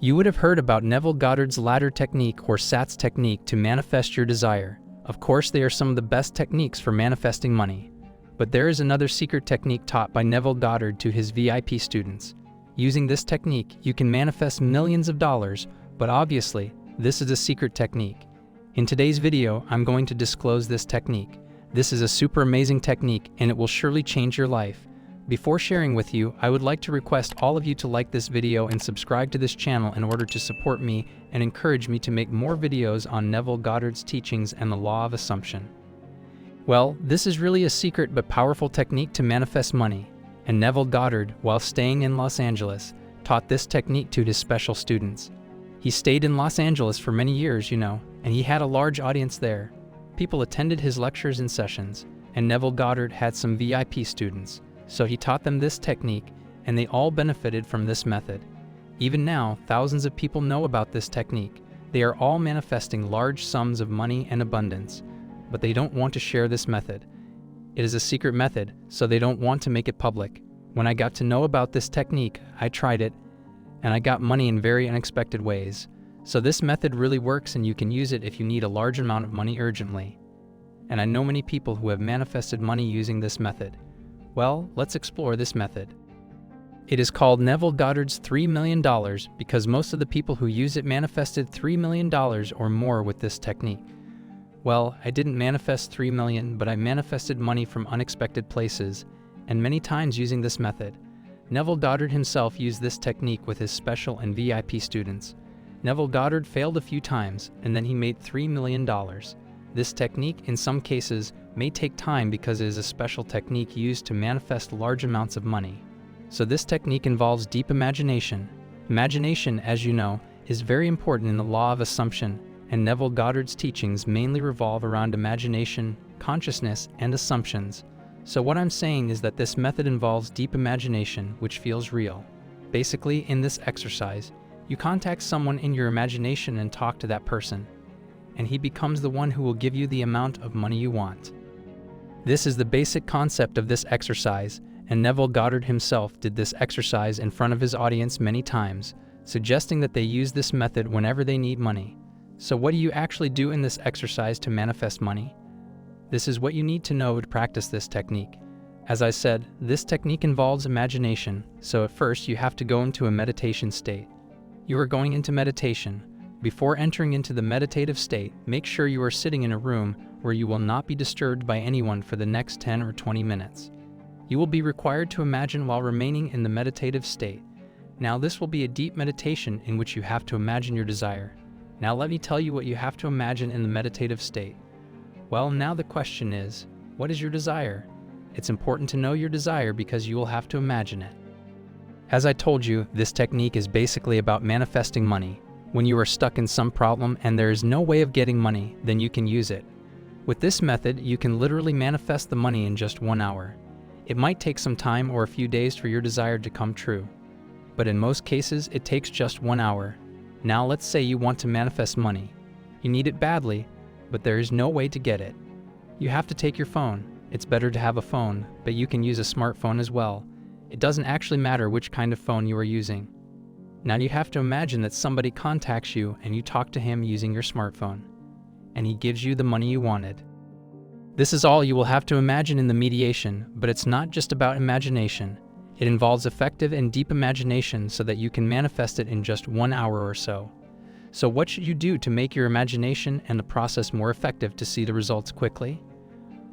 You would have heard about Neville Goddard's ladder technique or SATS technique to manifest your desire. Of course, they are some of the best techniques for manifesting money. But there is another secret technique taught by Neville Goddard to his VIP students. Using this technique, you can manifest millions of dollars, but obviously, this is a secret technique. In today's video, I'm going to disclose this technique. This is a super amazing technique and it will surely change your life. Before sharing with you, I would like to request all of you to like this video and subscribe to this channel in order to support me and encourage me to make more videos on Neville Goddard's teachings and the law of assumption. Well, this is really a secret but powerful technique to manifest money, and Neville Goddard, while staying in Los Angeles, taught this technique to his special students. He stayed in Los Angeles for many years, and he had a large audience there. People attended his lectures and sessions, and Neville Goddard had some VIP students. So he taught them this technique, and they all benefited from this method. Even now, thousands of people know about this technique. They are all manifesting large sums of money and abundance, but they don't want to share this method. It is a secret method, so they don't want to make it public. When I got to know about this technique, I tried it, and I got money in very unexpected ways. So this method really works, and you can use it if you need a large amount of money urgently. And I know many people who have manifested money using this method. Well, let's explore this method. It is called Neville Goddard's $3 million because most of the people who use it manifested $3 million or more with this technique. Well, I didn't manifest $3 million, but I manifested money from unexpected places, and many times using this method. Neville Goddard himself used this technique with his special and VIP students. Neville Goddard failed a few times, and then he made $3 million. This technique, in some cases, may take time because it is a special technique used to manifest large amounts of money. So this technique involves deep imagination. Imagination, as you know, is very important in the law of assumption, and Neville Goddard's teachings mainly revolve around imagination, consciousness, and assumptions. So what I'm saying is that this method involves deep imagination, which feels real. Basically, in this exercise, you contact someone in your imagination and talk to that person, and he becomes the one who will give you the amount of money you want. This is the basic concept of this exercise, and Neville Goddard himself did this exercise in front of his audience many times, suggesting that they use this method whenever they need money. So what do you actually do in this exercise to manifest money? This is what you need to know to practice this technique. As I said, this technique involves imagination, so at first you have to go into a meditation state. You are going into meditation. Before entering into the meditative state, make sure you are sitting in a room where you will not be disturbed by anyone for the next 10 or 20 minutes. You will be required to imagine while remaining in the meditative state. Now this will be a deep meditation in which you have to imagine your desire. Now let me tell you what you have to imagine in the meditative state. Well, now the question is, what is your desire? It's important to know your desire because you will have to imagine it. As I told you, this technique is basically about manifesting money. When you are stuck in some problem and there is no way of getting money, then you can use it. With this method, you can literally manifest the money in just 1 hour. It might take some time or a few days for your desire to come true, but in most cases, it takes just 1 hour. Now let's say you want to manifest money. You need it badly, but there is no way to get it. You have to take your phone. It's better to have a phone, but you can use a smartphone as well. It doesn't actually matter which kind of phone you are using. Now you have to imagine that somebody contacts you and you talk to him using your smartphone, and he gives you the money you wanted. This is all you will have to imagine in the mediation, but it's not just about imagination. It involves effective and deep imagination so that you can manifest it in just 1 hour or so. So what should you do to make your imagination and the process more effective to see the results quickly?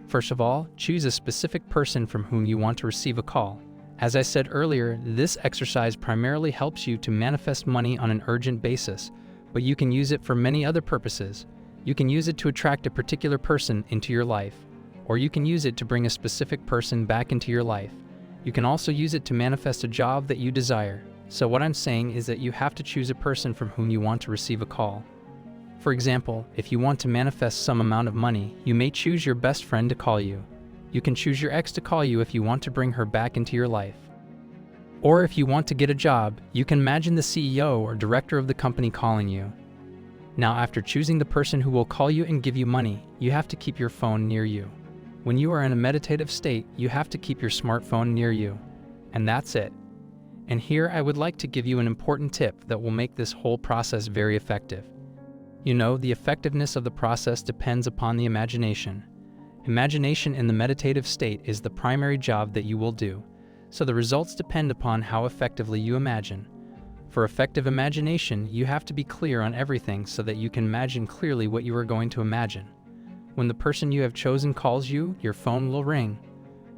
First of all, choose a specific person from whom you want to receive a call. As I said earlier, this exercise primarily helps you to manifest money on an urgent basis, but you can use it for many other purposes. You can use it to attract a particular person into your life, or you can use it to bring a specific person back into your life. You can also use it to manifest a job that you desire. So what I'm saying is that you have to choose a person from whom you want to receive a call. For example, if you want to manifest some amount of money, you may choose your best friend to call you. You can choose your ex to call you if you want to bring her back into your life. Or if you want to get a job, you can imagine the CEO or director of the company calling you. Now, after choosing the person who will call you and give you money, you have to keep your phone near you. When you are in a meditative state, you have to keep your smartphone near you. And that's it. And here I would like to give you an important tip that will make this whole process very effective. You know, the effectiveness of the process depends upon the imagination. Imagination in the meditative state is the primary job that you will do, so the results depend upon how effectively you imagine. For effective imagination, you have to be clear on everything so that you can imagine clearly what you are going to imagine. When the person you have chosen calls you, your phone will ring.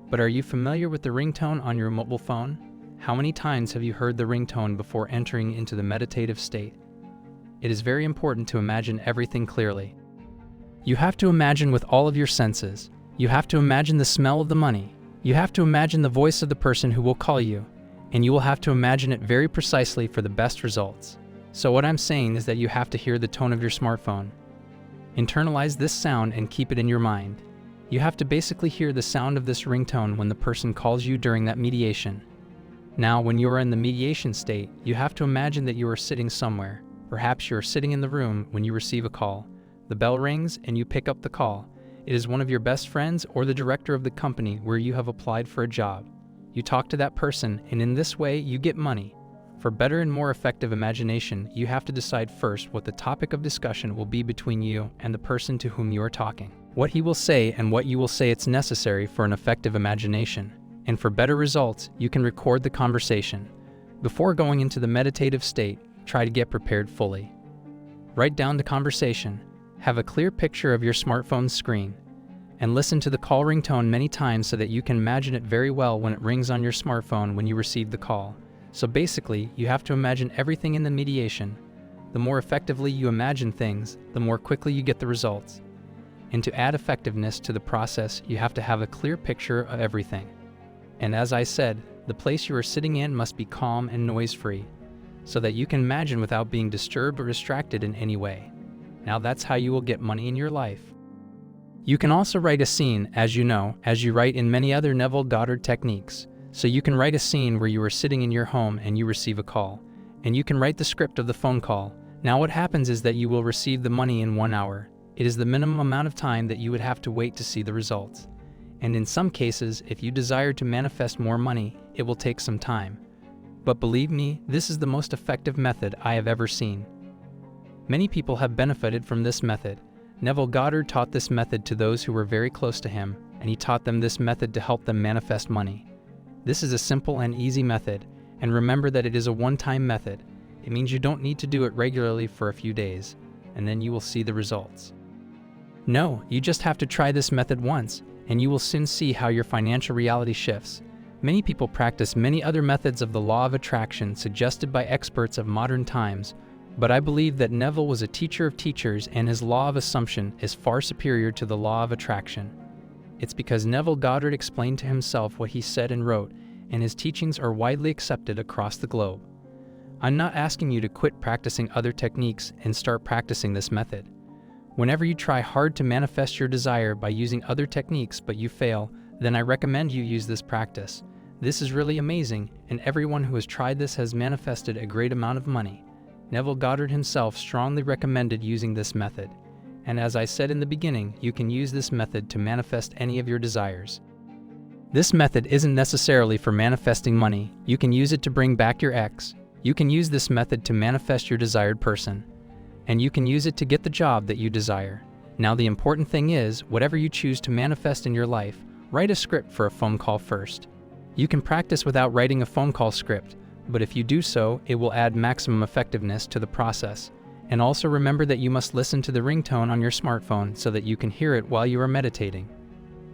But are you familiar with the ringtone on your mobile phone? How many times have you heard the ringtone before entering into the meditative state? It is very important to imagine everything clearly. You have to imagine with all of your senses. You have to imagine the smell of the money. You have to imagine the voice of the person who will call you. And you will have to imagine it very precisely for the best results. So what I'm saying is that you have to hear the tone of your smartphone. Internalize this sound and keep it in your mind. You have to basically hear the sound of this ringtone when the person calls you during that mediation. Now, when you are in the mediation state, you have to imagine that you are sitting somewhere. Perhaps you are sitting in the room when you receive a call. The bell rings and you pick up the call. It is one of your best friends or the director of the company where you have applied for a job. You talk to that person, and in this way, you get money. For better and more effective imagination, you have to decide first what the topic of discussion will be between you and the person to whom you are talking. What he will say and what you will say, it's necessary for an effective imagination. And for better results, you can record the conversation. Before going into the meditative state, try to get prepared fully. Write down the conversation, have a clear picture of your smartphone's screen, and listen to the call ringtone many times so that you can imagine it very well when it rings on your smartphone when you receive the call. So basically, you have to imagine everything in the mediation. The more effectively you imagine things, the more quickly you get the results. And to add effectiveness to the process, you have to have a clear picture of everything. And as I said, the place you are sitting in must be calm and noise-free, so that you can imagine without being disturbed or distracted in any way. Now that's how you will get money in your life. You can also write a scene, as you know, as you write in many other Neville Goddard techniques. So you can write a scene where you are sitting in your home and you receive a call, and you can write the script of the phone call. Now what happens is that you will receive the money in 1 hour. It is the minimum amount of time that you would have to wait to see the results. And in some cases, if you desire to manifest more money, it will take some time. But believe me, this is the most effective method I have ever seen. Many people have benefited from this method. Neville Goddard taught this method to those who were very close to him, and he taught them this method to help them manifest money. This is a simple and easy method, and remember that it is a one-time method. It means you don't need to do it regularly for a few days, and then you will see the results. No, you just have to try this method once, and you will soon see how your financial reality shifts. Many people practice many other methods of the law of attraction suggested by experts of modern times, but I believe that Neville was a teacher of teachers and his law of assumption is far superior to the law of attraction. It's because Neville Goddard explained to himself what he said and wrote, and his teachings are widely accepted across the globe. I'm not asking you to quit practicing other techniques and start practicing this method. Whenever you try hard to manifest your desire by using other techniques but you fail, then I recommend you use this practice. This is really amazing, and everyone who has tried this has manifested a great amount of money. Neville Goddard himself strongly recommended using this method. And as I said in the beginning, you can use this method to manifest any of your desires. This method isn't necessarily for manifesting money. You can use it to bring back your ex. You can use this method to manifest your desired person. And you can use it to get the job that you desire. Now the important thing is, whatever you choose to manifest in your life, write a script for a phone call first. You can practice without writing a phone call script, but if you do so, it will add maximum effectiveness to the process. And also remember that you must listen to the ringtone on your smartphone so that you can hear it while you are meditating.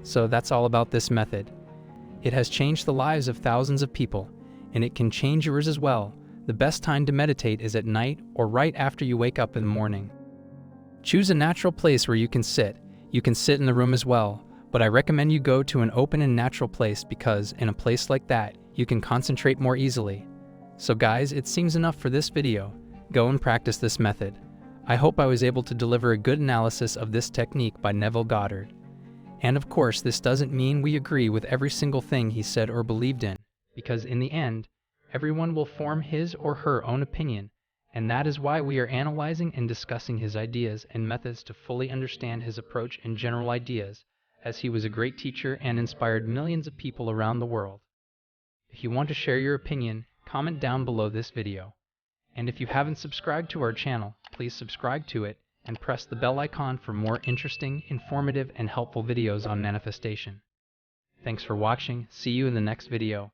So that's all about this method. It has changed the lives of thousands of people, and it can change yours as well. The best time to meditate is at night or right after you wake up in the morning. Choose a natural place where you can sit. You can sit in the room as well, but I recommend you go to an open and natural place because in a place like that, you can concentrate more easily. So guys, it seems enough for this video. Go and practice this method. I hope I was able to deliver a good analysis of this technique by Neville Goddard. And of course, this doesn't mean we agree with every single thing he said or believed in, because in the end, everyone will form his or her own opinion, and that is why we are analyzing and discussing his ideas and methods to fully understand his approach and general ideas, as he was a great teacher and inspired millions of people around the world. If you want to share your opinion, comment down below this video. And if you haven't subscribed to our channel, please subscribe to it and press the bell icon for more interesting, informative, and helpful videos on manifestation. Thanks for watching. See you in the next video.